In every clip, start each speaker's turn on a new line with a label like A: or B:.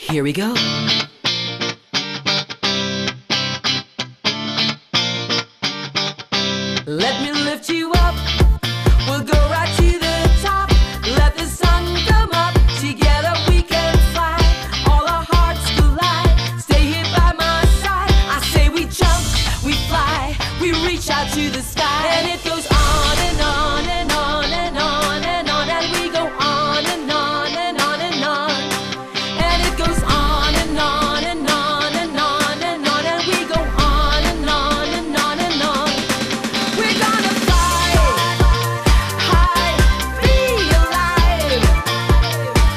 A: Here we go. Let me lift you up. We'll go right to the top. Let the sun come up. Together we can fly. All our hearts collide. Stay here by my side. I say we jump, we fly, we reach out to the sky. And it goes on and on and on and on and on. And we go on and on and on and on. And it goes on and on and on and on and on. And we go on and on and on and on. We're gonna fly high, be alive.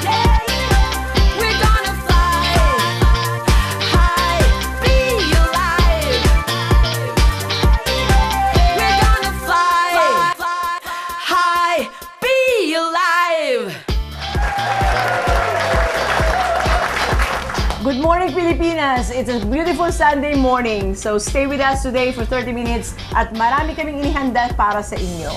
A: Yeah. We're gonna fly high, be alive. We're gonna fly high, be alive.
B: Good morning, Pilipinas! It's a beautiful Sunday morning. So stay with us today for 30 minutes at marami kaming inihanda para sa inyo.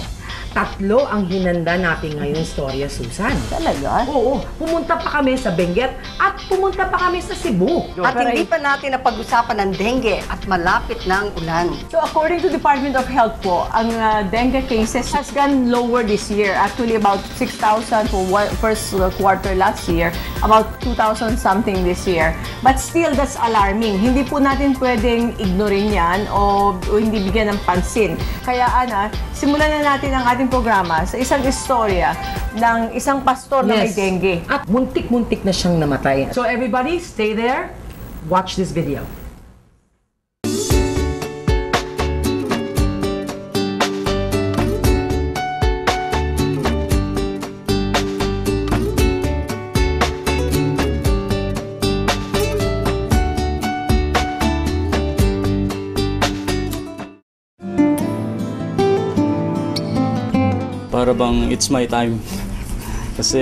C: Tatlo ang hinanda natin ngayon, storya, Susan.
B: Talaga?
C: Oo, pumunta pa kami sa Benguet at pumunta pa kami sa Cebu.
D: At hindi pa natin napag-usapan ng dengue at malapit na ang ulan.
B: So according to Department of Health po, ang dengue cases has gone lower this year. Actually about 6,000 for first quarter last year, about 2,000 something this year. But still, that's alarming. Hindi po natin pwedeng ignorin yan o hindi bigyan ng pansin. Kaya simulan na natin ang ating programa sa isang istorya ng isang pastor na may dengue.
C: At muntik-muntik na siyang namatay. So everybody, stay there. Watch this video.
E: Para bang it's my time. Kasi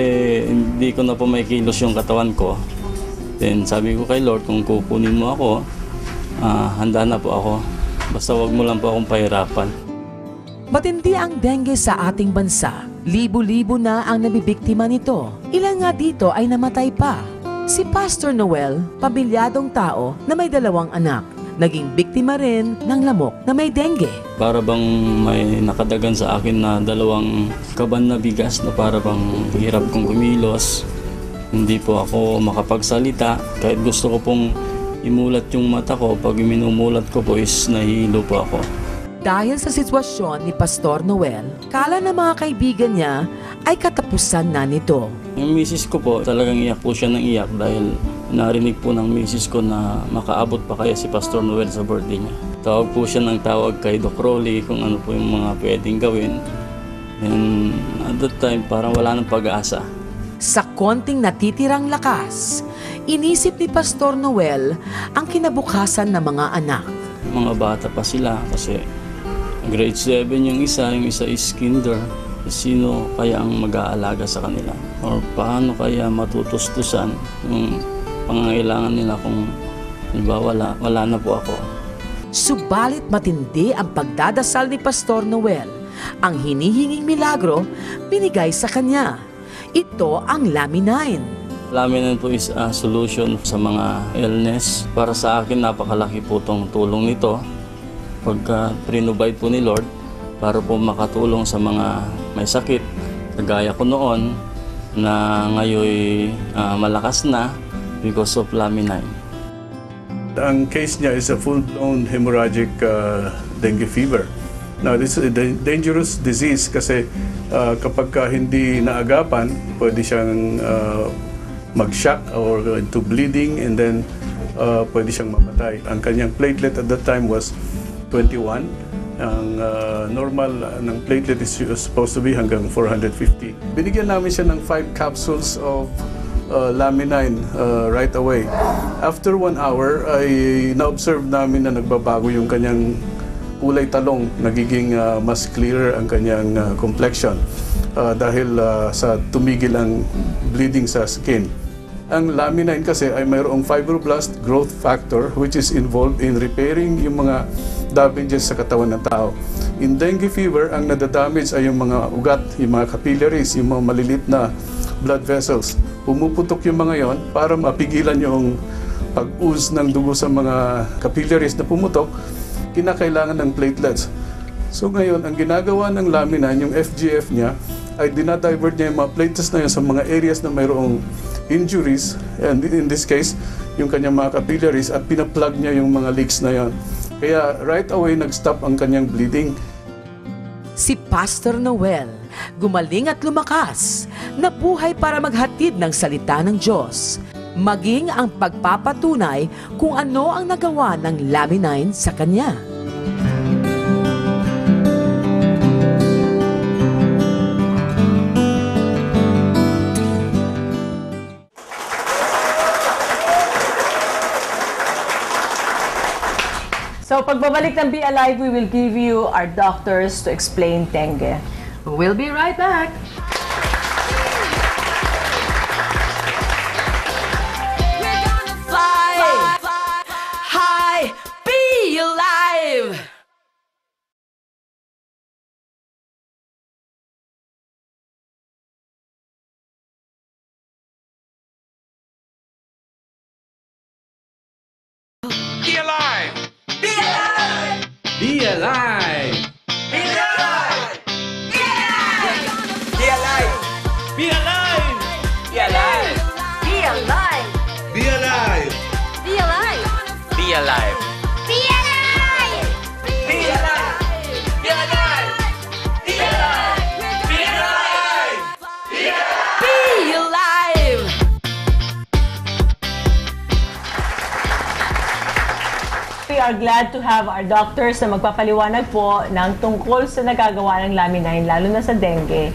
E: hindi ko na po may kilos yung katawan ko. Then sabi ko kay Lord, kung kukunin mo ako, handa na po ako. Basta wag mo lang po akong pahirapan.
F: Matindi ang dengue sa ating bansa. Libo-libo na ang nabibiktima nito. Ilan nga dito ay namatay pa. Si Pastor Noel, pamilyadong tao na may 2 anak, naging biktima rin ng lamok na may dengue.
E: Para bang may nakadagan sa akin na 2 kaban na bigas na para bang hirap kong kumilos. Hindi po ako makapagsalita. Kahit gusto ko pong imulat yung mata ko, pag minumulat ko po is nahihilo po ako.
F: Dahil sa sitwasyon ni Pastor Noel, kala ng mga kaibigan niya ay katapusan na nito.
E: Yung misis ko po, talagang iyak po siya ng iyak dahil narinig po ng misis ko na makaabot pa kaya si Pastor Noel sa birthday niya. Tawag po siya ng tawag kay Doc Rolly kung ano po yung mga pwedeng gawin. And at that time, parang wala nang pag-asa.
F: Sa konting natitirang lakas, inisip ni Pastor Noel ang kinabukasan ng mga anak.
E: Mga bata pa sila kasi grade 7 yung isa is kinder. Sino kaya ang mag-aalaga sa kanila? Or paano kaya matutustusan yung pangangailangan nila kung wala na po ako?
F: Subalit matindi ang pagdadasal ni Pastor Noel. Ang hinihinging milagro, binigay sa kanya. Ito ang Laminin.
E: Laminin po is a solution sa mga illness. Para sa akin, napakalaki po itong tulong nito. Pagka prinobide po ni Lord, para po makatulong sa mga may sakit. Kagaya ko noon na ngayon malakas na because of Laminin.
G: Ang case niya is a full-blown hemorrhagic dengue fever. Now, this is a dangerous disease kasi kapag hindi naagapan, pwede siyang mag-shock or go into bleeding and then pwede siyang mamatay. Ang kanyang platelet at that time was 21. Ang normal ng platelet is supposed to be hanggang 450. Binigyan namin siya ng 5 capsules of Laminin right away. After 1 hour, ay na-observe namin na nagbabago yung kanyang kulay talong, nagiging mas clearer ang kanyang complexion dahil sa tumigil ang bleeding sa skin. Ang Laminin kasi ay mayroong fibroblast growth factor which is involved in repairing yung mga damages sa katawan ng tao. In dengue fever, ang nadadamage ay yung mga ugat, yung mga capillaries, yung mga malilit na blood vessels. pumuputok yung mga yon para mapigilan yung pag-ooze ng dugo sa mga capillaries na pumutok, kinakailangan ng platelets. So ngayon, ang ginagawa ng laminin, yung FGF niya, ay dinadivert niya yung mga platelets na yun sa mga areas na mayroong injuries, and in this case, yung kanyang mga capillaries, at pinaplug niya yung mga leaks na yon. Kaya right away, nag-stop ang kanyang bleeding.
F: Si Pastor Noel, gumaling at lumakas, nabuhay para maghatid ng salita ng Diyos, maging ang pagpapatunay kung ano ang nagawa ng Laminin sa kanya.
B: So pagbabalik ng Be Alive, we will give you our doctors to explain dengue.
C: We'll be right back.
A: We're gonna fly high, be alive.
H: Be alive!
A: Be alive.
H: Be alive!
A: Be alive. Be alive.
H: Be alive! Be alive! Be alive!
D: Be alive!
H: Be alive!
D: Be alive!
H: Be alive!
A: Be alive.
H: Be alive! Be alive! Be alive! Be alive!
A: Be alive.
B: We are glad to have our doctors na magpapaliwanag po ng tungkol sa nagagawa ng Laminin, lalo na sa dengue,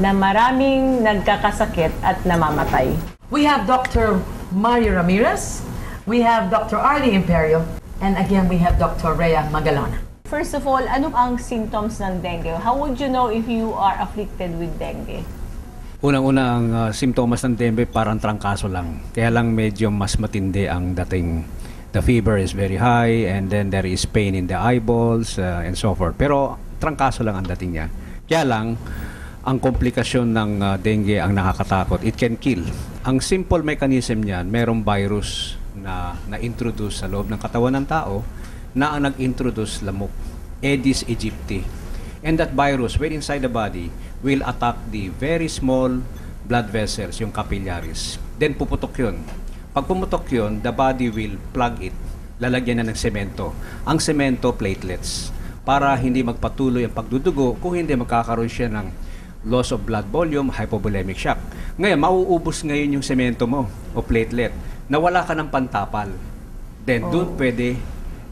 B: na maraming nagkakasakit at namamatay.
C: We have Dr. Mario Ramirez, we have Dr. Arlie Imperio, and again we have Dr. Rhea Magalona.
B: First of all, ano ang symptoms ng dengue? How would you know if you are afflicted with dengue?
I: Unang-una ang simptomas ng dengue parang trangkaso lang. Kaya lang medyo mas matindi ang dating. The fever is very high and then there is pain in the eyeballs and so forth. Pero trangkaso lang ang dating niya. Kaya lang, ang komplikasyon ng dengue ang nakakatakot. It can kill. Ang simple mechanism niyan, merong virus na na-introduce sa loob ng katawan ng tao na ang nag-introduce lamok, Aedes aegypti. And that virus, when inside the body, will attack the very small blood vessels, yung capillaries. Then puputok yun. Pag pumutok yun, the body will plug it. Lalagyan na ng semento. Ang semento, platelets. Para hindi magpatuloy ang pagdudugo, kung hindi magkakaroon siya ng loss of blood volume, hypovolemic shock. Ngayon, mauubos ngayon yung semento mo o platelet. Nawala ka ng pantapal. Then, doon pwede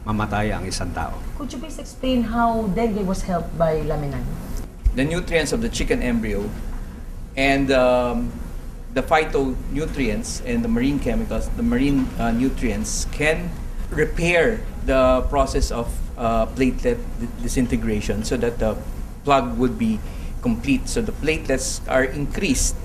I: mamatay ang isang tao.
C: Could you please explain how dengue was helped by Laminin?
J: The nutrients of the chicken embryo and the phytonutrients and the marine chemicals, the marine nutrients can repair the process of platelet disintegration so that the plug would be complete. So the platelets are increased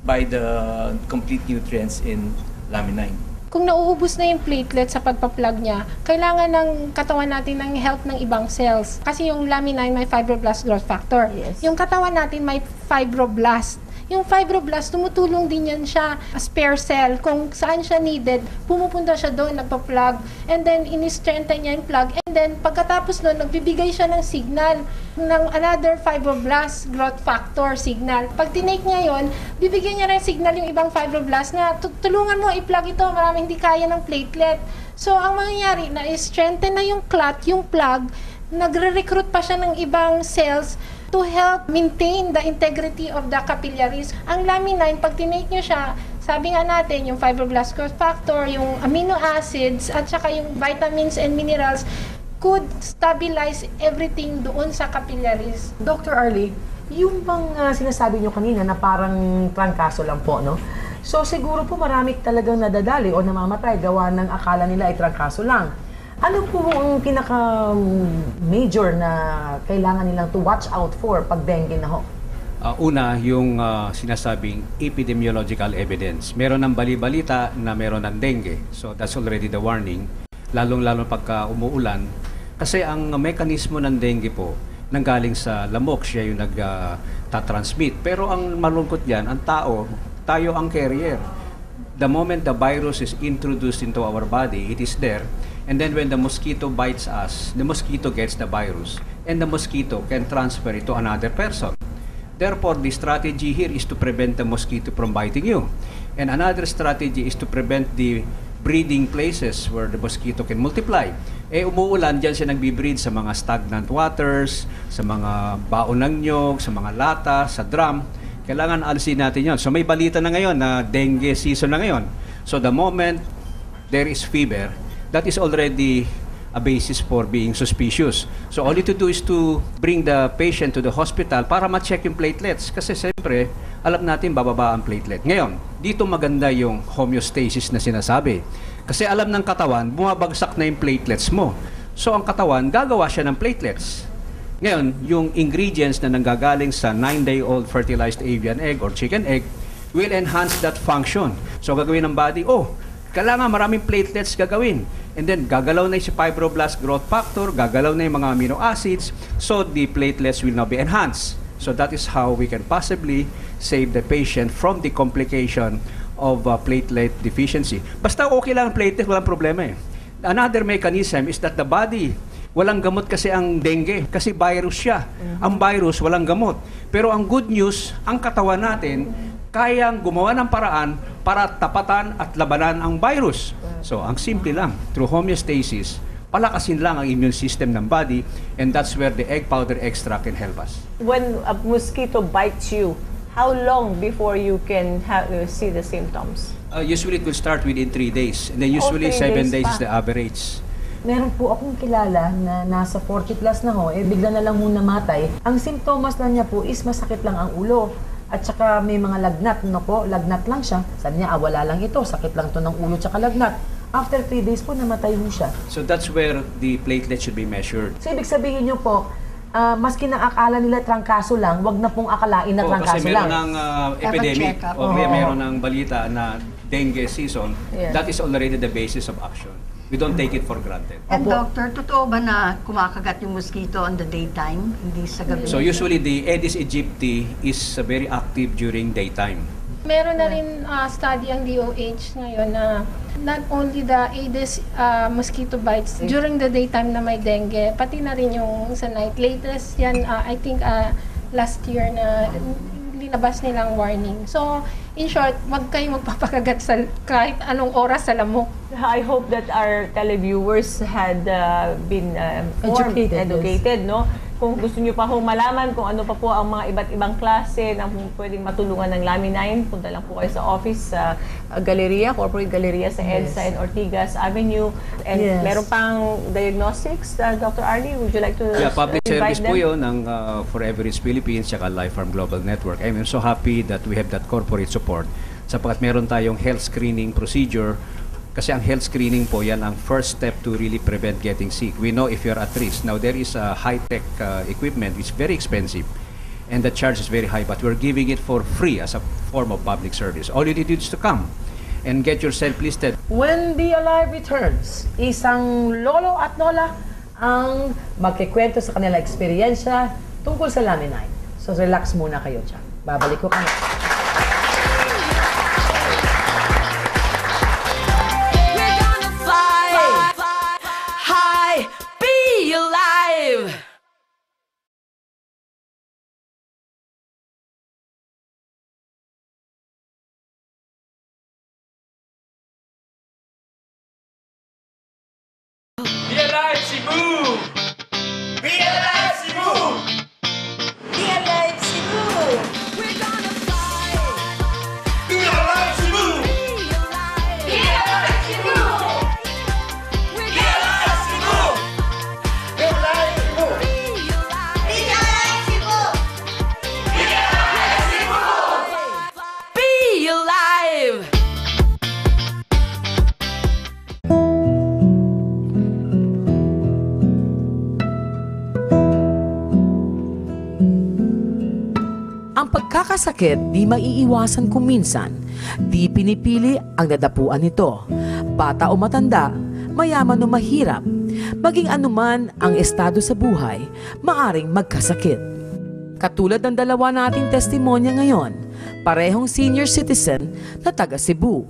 J: by the complete nutrients in Laminin.
K: Kung nauubos na yung platelet sa pagpa-plug niya, kailangan ng katawan natin ng help ng ibang cells. Kasi yung Laminin may fibroblast growth factor.
B: Yes.
K: Yung katawan natin may fibroblast. Yung fibroblast, tumutulong din yan siya, a spare cell. Kung saan siya needed, pumupunta siya doon, nagpa-plug, and then ini-strengthen niya yung plug, and then pagkatapos noon, nagbibigay siya ng signal, ng another fibroblast growth factor signal. Pag tinake niya yon, bibigyan niya ng signal yung ibang fibroblast na tulungan mo i-plug ito, marami hindi kaya ng platelet. So, ang mangyayari, na-strengthen na yung clot, yung plug, nagre-recruit pa siya ng ibang cells to help maintain the integrity of the capillaries. Ang Laminin, pag tinake nyo siya, sabi nga natin, yung fibroblast growth factor, yung amino acids, at saka yung vitamins and minerals could stabilize everything doon sa capillaries.
C: Dr. Arlie, yung bang sinasabi nyo kanina na parang trangkaso lang po, no? So siguro po marami talagang nadadali o namamatay gawa ng akala nila ay trangkaso lang. Ano po ang pinaka-major na kailangan nilang to watch out for pag dengue na ho?
I: Una, yung sinasabing epidemiological evidence. Meron ng bali-balita na meron ng dengue. So that's already the warning. Lalong-lalo pagka umuulan. Kasi ang mekanismo ng dengue po, nanggaling sa lamok, siya yung nagtatransmit. Pero ang malungkot yan, ang tao, tayo ang carrier. The moment the virus is introduced into our body, it is there. And then when the mosquito bites us, the mosquito gets the virus. And the mosquito can transfer it to another person. Therefore, the strategy here is to prevent the mosquito from biting you. And another strategy is to prevent the breeding places where the mosquito can multiply. Umuulan, dyan siya nagbe-breed sa mga stagnant waters, sa mga baon ng nyog, sa mga lata, sa drum. Kailangan alisin natin yon. So may balita na ngayon na dengue season na ngayon. So the moment there is fever, that is already a basis for being suspicious. So all you to do is to bring the patient to the hospital para ma-check yung platelets. Kasi siyempre, alam natin bababa ang platelet. Ngayon, dito maganda yung homeostasis na sinasabi. Kasi alam ng katawan, bumabagsak na yung platelets mo. So ang katawan, gagawa siya ng platelets. Ngayon, yung ingredients na nanggagaling sa 9-day-old fertilized avian egg or chicken egg will enhance that function. So gagawin ng body, kailangan maraming platelets gagawin. And then, gagalaw na yung fibroblast growth factor, gagalaw na yung mga amino acids, so the platelets will now be enhanced. So that is how we can possibly save the patient from the complication of platelet deficiency. Basta okay lang ang platelet, walang problema eh. Another mechanism is that the body, walang gamot kasi ang dengue, kasi virus siya. Ang virus, walang gamot. Pero ang good news, ang katawan natin, kayang gumawa ng paraan para tapatan at labanan ang virus. So, ang simple lang, through homeostasis, palakasin lang ang immune system ng body, and that's where the egg powder extract can help us.
B: When a mosquito bites you, how long before you can see the symptoms?
I: Usually, it will start within 3 days. And then usually, 7 days is the average.
C: Meron po akong kilala na nasa 40 plus na ho, bigla na lang muna namatay. Ang simptomas lang niya po is masakit lang ang ulo. At saka may mga lagnat, lagnat lang siya. Sabi niya, wala lang ito, sakit lang to ng ulo tsaka lagnat. After 3 days po, namatay ho siya.
I: So that's where the platelet should be measured.
C: So ibig sabihin niyo po, maski na akala nila trangkaso lang, wag na pong akalain na trangkaso
I: kasi
C: lang.
I: Kasi meron ng epidemic o meron ng balita na dengue season, that is already the basis of action. We don't take it for granted.
D: And doctor, totoo ba na kumakagat yung mosquito on the daytime, hindi sa gabi?
I: So usually the Aedes aegypti is very active during daytime.
K: Meron na rin study ang DOH ngayon na not only the Aedes mosquito bites during the daytime na may dengue, pati na rin yung sa night. Latest yan, I think last year na linabas nilang warning. So, in short, wag kayong magpapakagat sa kahit anong oras sa lamok.
B: I hope that our televiewers had been educated, no? Kung gusto niyo pa malaman kung ano pa po ang mga iba't ibang klase na pwedeng matulungan ng Laminin, punta lang po kayo sa office sa Galleria, Corporate Galleria sa EDSA and Ortigas Avenue. And meron pang diagnostics, Dr. Arnie, would you like to
I: public service
B: them?
I: po yun ng Forever is Philippines at Life Farm Global Network. I'm so happy that we have that corporate support sapagkat meron tayong health screening procedure. Kasi ang health screening po, yan ang first step to really prevent getting sick. We know if you're at risk. Now, there is a high-tech equipment which is very expensive and the charge is very high, but we're giving it for free as a form of public service. All you need is to come and get yourself listed.
C: When the Alive returns, isang lolo at lola ang magkikwento sa kanila eksperyensya tungkol sa Laminin. So, relax muna kayo dyan. Babalik ko kami.
H: Be alive, Cebu! Be alive, Cebu! Be alive, Cebu!
A: We're gonna fly.
H: Be alive, Cebu!
A: Be alive, Cebu. We're
H: Be alive, Cebu! Be alive, Cebu!
A: Be alive, Cebu.
H: Be alive, Cebu!
A: Be alive.
F: Ang pagkakasakit di maiiwasan kung minsan, di pinipili ang nadapuan nito. Bata o matanda, mayaman o mahirap, maging anuman ang estado sa buhay, maaring magkasakit. Katulad ng dalawa nating testimonya ngayon, parehong senior citizen na taga Cebu.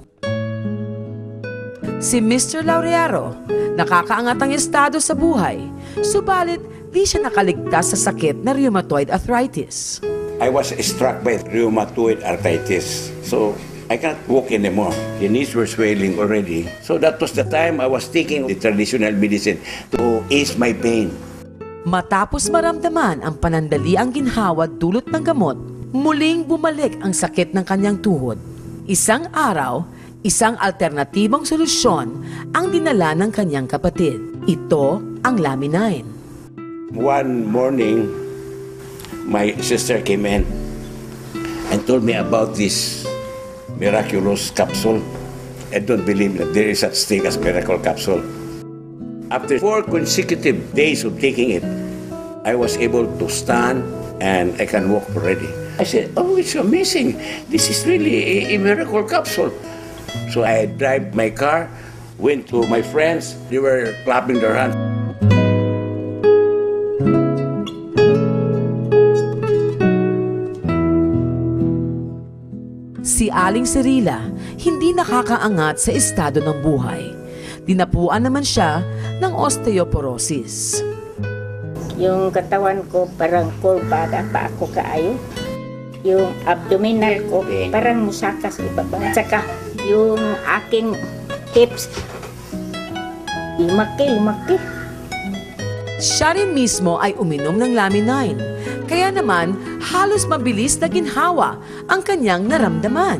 F: Si Mr. Laurearo, nakakaangat ang estado sa buhay, subalit di siya nakaligtas sa sakit na rheumatoid arthritis.
L: I was struck by rheumatoid arthritis, so I cannot walk anymore. The knees were swelling already. So that was the time I was taking the traditional medicine to ease my pain.
F: Matapos maramdaman ang panandaliang ginhawa dulot ng gamot, muling bumalik ang sakit ng kanyang tuhod. Isang araw, isang alternatibong solusyon ang dinala ng kanyang kapatid. Ito ang Laminin.
L: One morning, my sister came in and told me about this miraculous capsule. I don't believe that there is such thing as miracle capsule. After 4 consecutive days of taking it, I was able to stand and I can walk already. I said, oh, it's amazing. This is really a miracle capsule. So I drive my car, went to my friends. They were clapping their hands.
F: Si Aling Cirila, hindi nakakaangat sa estado ng buhay. Dinapuan naman siya ng osteoporosis.
M: Yung katawan ko parang kurbada pa ako kaayo. Yung abdominal ko parang musakas ibaba. Saka yung aking hips, lumaki.
F: Siya rin mismo ay uminom ng Laminin. Kaya naman, halos mabilis na ginhawa ang kanyang naramdaman.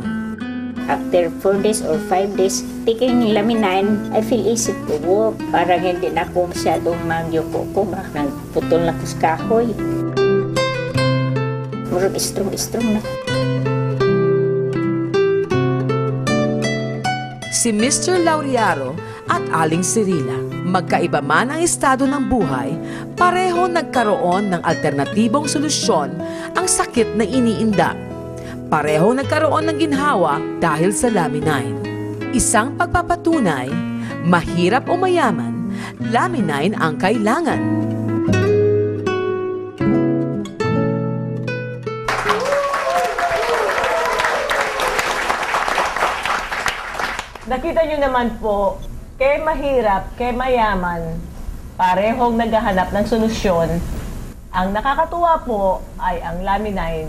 M: After 4 days or 5 days, taking Laminin, I feel easy to walk. Parang hindi na ako masyadong magyuko ko. Parang putol na ko sa kahoy. Murag strong na.
F: Si Mr. Laurearo at Aling Cirila, magkaiba man ang estado ng buhay, pareho nagkaroon ng alternatibong solusyon ang sakit na iniinda. Pareho nagkaroon ng ginhawa dahil sa Laminin. Isang pagpapatunay, mahirap o mayaman, Laminin ang kailangan.
B: Nakita nyo naman po, kay mahirap, kay mayaman, parehong naghahanap ng solusyon. Ang nakakatuwa po ay ang Laminin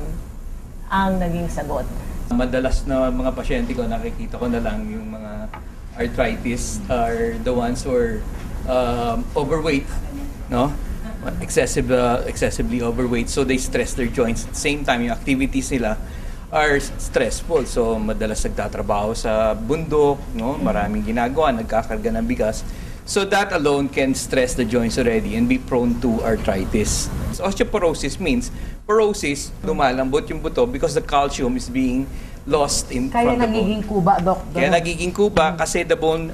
B: ang naging sagot.
J: Madalas na mga pasyente ko, nakikita ko na lang yung mga arthritis are the ones who are overweight, no? Excessively overweight, so they stress their joints. At the same time, yung activities nila are stressful. So madalas nagtatrabaho sa bundok, no? Maraming ginagawa, nagkakarga ng bigas. So that alone can stress the joints already and be prone to arthritis. So osteoporosis means porosis, lumalambot yung buto because the calcium is being lost in
C: Kaya
J: from the bone.
C: nagiging kuba, Doc.
J: Kaya nagiging kuba kasi the bone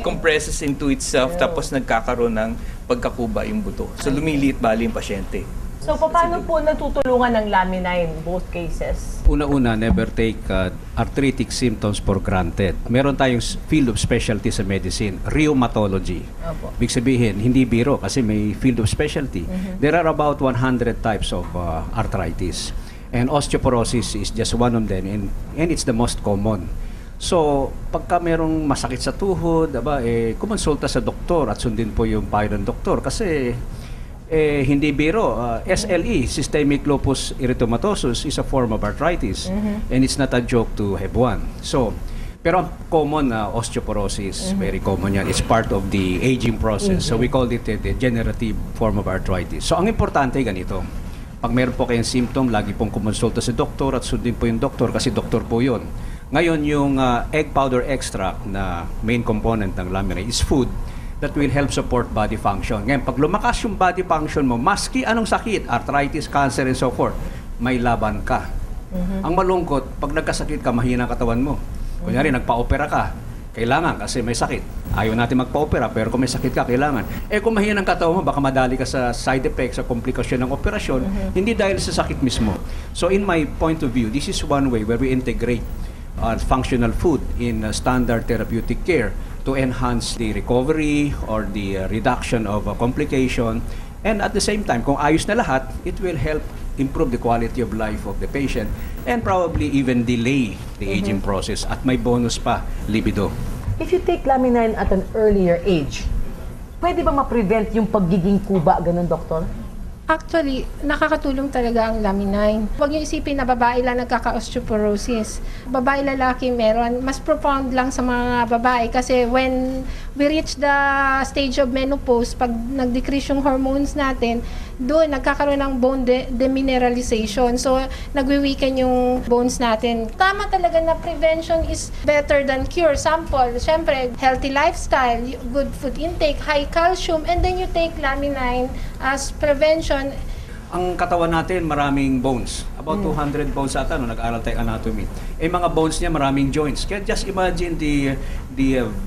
J: compresses into itself tapos nagkakaroon ng pagkakuba yung buto. So lumiliit bali yung pasyente.
B: So, paano po natutulungan ng Laminin, both cases?
I: Una-una, never take arthritic symptoms for granted. Meron tayong field of specialty sa medicine, rheumatology.
B: Opo.
I: Ibig sabihin, hindi biro kasi may field of specialty. There are about 100 types of arthritis. And osteoporosis is just one of them and it's the most common. So, pagka merong masakit sa tuhod, kumonsulta sa doktor at sundin po yung payo ng doktor kasi hindi biro. SLE, Systemic Lupus Erythematosus, is a form of arthritis and it's not a joke to have one. So, pero ang common na osteoporosis, very common yan. It's part of the aging process. So, we call it the degenerative form of arthritis. So, ang importante ganito, pag meron po kayong symptom, lagi pong kumonsulta sa doktor at sundin po yung doktor kasi doktor po yun. Ngayon, yung egg powder extract na main component ng Laminin is food that will help support body function. Ngayon, pag lumakas yung body function mo, maski anong sakit, arthritis, cancer, and so forth, may laban ka. Ang malungkot, pag nagkasakit ka, mahina ang katawan mo. Kunyari, nagpa-opera ka, kailangan kasi may sakit. Ayaw natin magpa-opera, pero kung may sakit ka, kailangan. Kung mahina ang katawan mo, baka madali ka sa side effects, sa komplikasyon ng operasyon, hindi dahil sa sakit mismo. So, in my point of view, this is one way where we integrate functional food in standard therapeutic care to enhance the recovery or the reduction of complication. And at the same time, kung ayos na lahat, it will help improve the quality of life of the patient and probably even delay the aging process. At may bonus pa, libido.
C: If you take Laminin at an earlier age, pwede ba ma-prevent yung pagiging kuba, ganun, doktor?
K: Actually, nakakatulong talaga ang Laminin. Huwag niyo isipin na babae lang nagkaka-osteoporosis. Babae, lalaki meron. Mas profound lang sa mga babae kasi when we reach the stage of menopause, pag nag-decrease yung hormones natin, doon nagkakaroon ng bone demineralization. So, nagwi-weaken yung bones natin. Tama talaga na prevention is better than cure. Sample, syempre, healthy lifestyle, good food intake, high calcium, and then you take Laminin as prevention.
I: Ang katawan natin, maraming bones. About 200 bones ata, no, nag-aral tayo anatomy. Mga bones niya, maraming joints. Kaya just imagine the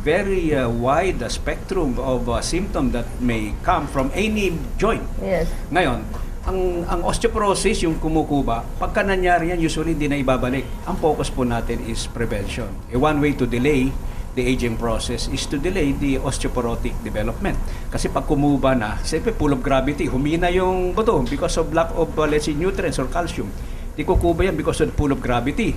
I: very wide spectrum of symptom that may come from any joint.
B: Yes.
I: Ngayon, ang osteoporosis, yung kumukuba, pagka nangyari yan, usually hindi na ibabalik. Ang focus po natin is prevention. One way to delay the aging process is to delay the osteoporotic development. Kasi pag kumuba na, siyempre full of gravity, humina yung buto because of lack of, let's say, nutrients or calcium. Di kukuba yan because of full of gravity.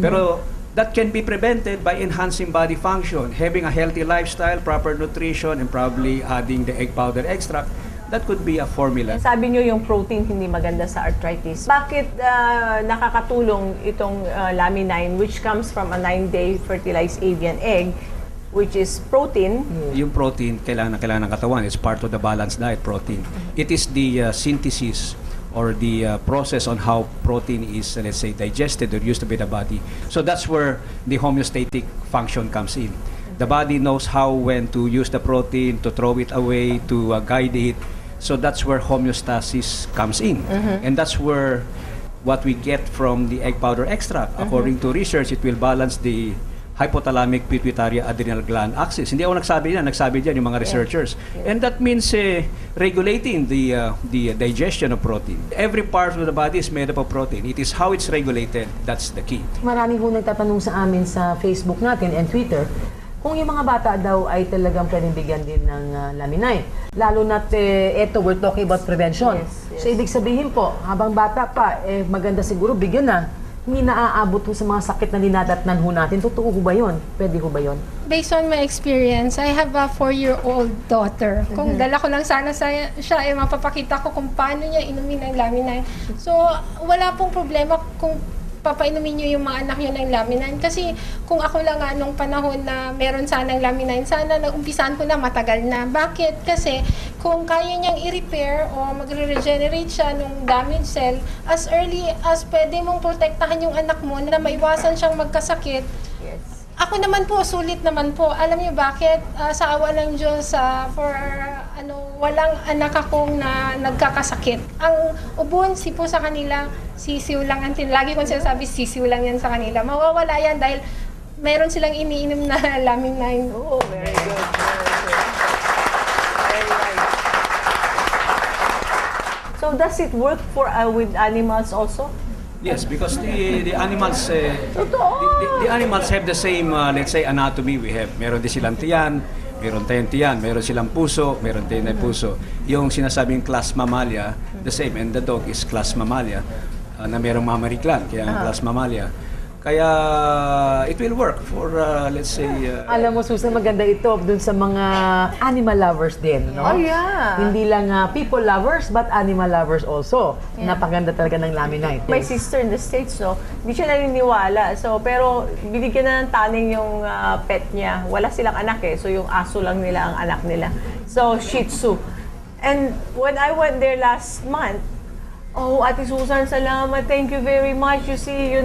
I: Pero that can be prevented by enhancing body function, having a healthy lifestyle, proper nutrition, and probably adding the egg powder extract. That could be a formula.
B: Sabi nyo yung protein hindi maganda sa arthritis. Bakit nakakatulong itong Laminin, which comes from a 9-day fertilized avian egg, which is protein?
I: Yung protein, kailangan ng katawan. It's part of the balanced diet, protein. It is the synthesis or the process on how protein is, let's say, digested or used by the body. So that's where the homeostatic function comes in. The body knows how, when to use the protein, to throw it away, to guide it. So that's where homeostasis comes in. And that's where what we get from the egg powder extract. According to research, it will balance the hypothalamic pituitary adrenal gland axis. Hindi ako nagsabi diyan yung mga researchers. And that means regulating the digestion of protein. Every part of the body is made up of protein. It is how it's regulated. That's the key.
C: Marami ho nagtatanong sa amin sa Facebook natin and Twitter kung yung mga bata daw ay talagang pwedeng bigyan din ng Laminin. Lalo na't eto, we're talking about prevention. So, ibig sabihin po, habang bata pa, maganda siguro bigyan na. Hindi naaabot ho sa mga sakit na dinadatnan ho natin. Totoo ho ba yun? Pwede ho ba yun?
K: Based on my experience, I have a 4-year-old daughter. Kung dala ko lang sana siya, mapapakita ko kung paano niya inumin ng Laminin. So, wala pong problema kung papainumin nyo yung mga anak nyo ng Laminin. Kasi kung ako lang nung panahon na meron sanang Laminin, sana nag-umpisahan ko na matagal na. Bakit? Kasi kung kaya niyang i-repair o magre-regenerate siya nung damaged cell, as early as pwede mong protektahan yung anak mo na maiwasan siyang magkasakit. Ako naman po, sulit naman po. Alam niyo bakit? Sa awa ng Diyos, walang anak akong na nagkakasakit. Ang ubon, po sa kanila, sisiw lang. Lagi kong sinasabi, sisiw lang yan sa kanila. Mawawala yan dahil meron silang iniinom na Laminin.
B: Oh, very good. Very right. So does it work for with animals also?
I: Yes, because the animals the animals have the same let's say anatomy we have. Meron din silang tiyan, meron tayong tiyan, meron silang puso, meron tayong puso. Yung sinasabing class mammalia, the same, and the dog is class mammalia na merong mammary gland, kaya ang class mammalia. Kaya it will work for let's say
C: alam mo, Susan, maganda ito dun sa mga animal lovers din, no?
B: Oh, yeah.
C: Hindi lang people lovers but animal lovers also. Yeah. Napaganda talaga ng Laminin.
B: My sister in the States, so hindi siya naniniwala. So, pero binigyan na ng taning yung pet niya. Wala silang anak so yung aso lang nila ang anak nila. So, Shih Tzu. And when I went there last month, oh, Ate Susan, salamat. Thank you very much. You see,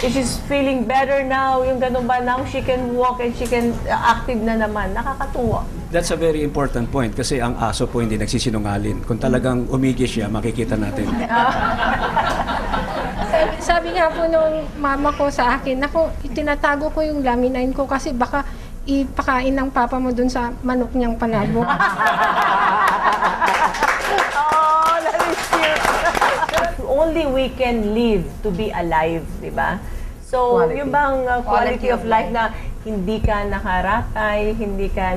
B: she's feeling better now. Yung ganun ba, now she can walk and she can active na naman. Nakakatuwa.
I: That's a very important point kasi ang aso po hindi nagsisinungaling. Kung talagang umigi siya, makikita natin.
K: Sabi nga po nung mama ko sa akin, tinatago ko yung Laminin ko kasi baka ipakain ng papa mo dun sa manok niyang panabo.
B: Oh, that is cute. Only we can live to be alive, di ba? So, yung bang quality of life na hindi ka nakaratay, hindi ka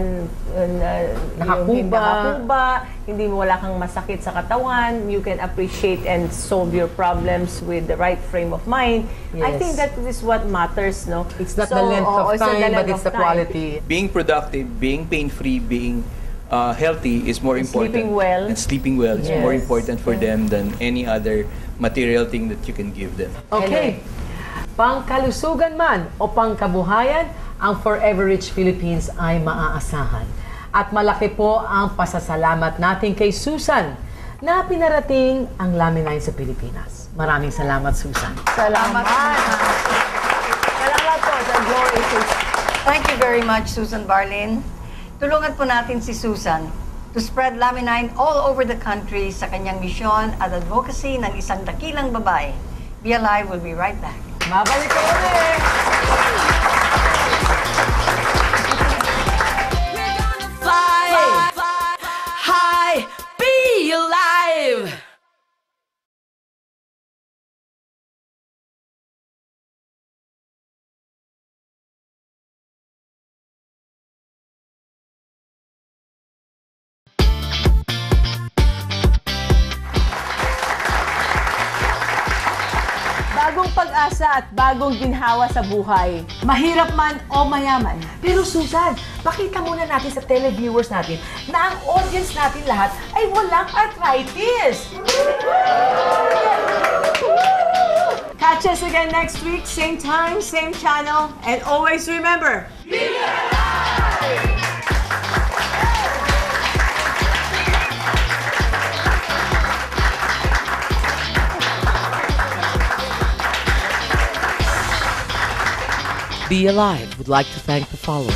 C: Nakakuba.
B: hindi mo wala kang masakit sa katawan, you can appreciate and solve your problems with the right frame of mind. I
C: Yes.
B: think that is what matters, no?
C: It's not the length of
B: it's not
C: time, but
B: length
C: it's
B: of
C: the
B: time.
C: quality.
J: Being productive, being pain-free, being healthy is more
B: And
J: important.
B: sleeping well.
J: And sleeping well is more
B: Yes.
J: important for them than any other material thing that you can give them.
C: Okay. Pangkalusugan man o pangkabuhayan, ang Forever Rich Philippines ay maaasahan. At malaki po ang pasasalamat natin kay Susan na pinarating ang Laminine sa Pilipinas. Maraming salamat, Susan.
B: Salamat. Salamat po sa Glory.
D: Thank you very much, Susan Barlin. Tulungan po natin si Susan to spread Laminine all over the country sa kanyang misyon at advocacy ng isang dakilang babae. Be Alive will be right back.
C: Mabalik ko ulit!
A: Fly high, be alive.
B: Bagong pag-asa at bagong ginhawa sa buhay. Mahirap man o mayaman.
C: Pero Susan, pakita muna natin sa televiewers natin na ang audience natin lahat ay walang arthritis.
B: Catch us again next week, same time, same channel, and always remember,
F: Be Alive would like to thank the following: